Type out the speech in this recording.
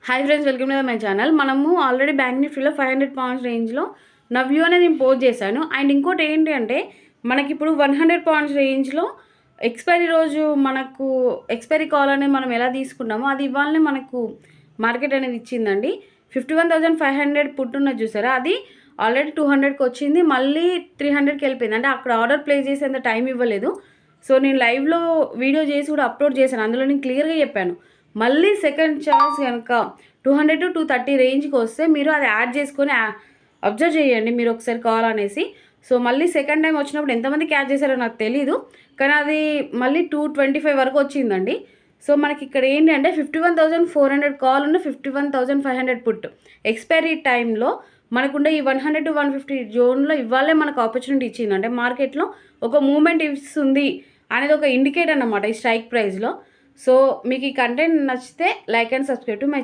Hi friends, welcome to my channel. మనము already bank నిఫ్టీలో 500 points రేంజ్లో నా వ్యూ అనేది నేను పోస్ట్ చేశాను. అండ్ ఇంకోటి ఏంటి అంటే మనకి ఇప్పుడు 100 పాయింట్స్ రేంజ్లో ఎక్స్పైరీ రోజు మనకు ఎక్స్పైరీ కాల్ అనేది మనం ఎలా తీసుకున్నామో అది ఇవ్వాలనే మనకు మార్కెట్ అనేది ఇచ్చిందండి. 51,500 పుట్ ఉన్నది చూసారా, అది ఆల్రెడీ 200కి వచ్చింది, మళ్ళీ 300కి వెళ్ళిపోయింది. అంటే అక్కడ ఆర్డర్ ప్లేస్ చేసేంత టైం ఇవ్వలేదు. సో నేను లైవ్లో వీడియో చేసి కూడా అప్లోడ్ చేశాను, అందులో నేను క్లియర్గా చెప్పాను. మళ్ళీ సెకండ్ ఛాన్స్ కనుక 200 to 230 రేంజ్కి వస్తే మీరు అది యాడ్ చేసుకొని అబ్జర్వ్ చేయండి మీరు ఒకసారి కాల్ అనేసి. సో మళ్ళీ సెకండ్ టైం వచ్చినప్పుడు ఎంతమంది క్యాచ్ చేశారో నాకు తెలీదు, కానీ అది మళ్ళీ 225 వరకు వచ్చిందండి. సో మనకి ఇక్కడ ఏంటి అంటే 51,400 కాల్ ఉన్న 51,500 పుట్ ఎక్స్పైరీ టైంలో మనకుండే ఈ 100 to 150 జోన్లో ఇవ్వాలే మనకు ఆపర్చునిటీ ఇచ్చింది. అంటే మార్కెట్లో ఒక మూమెంట్ ఇస్తుంది అనేది ఒక ఇండికేటర్ అన్నమాట ఈ స్ట్రైక్ ప్రైస్లో. సో మీకు ఈ కంటెంట్ నచ్చితే like and subscribe to my channel.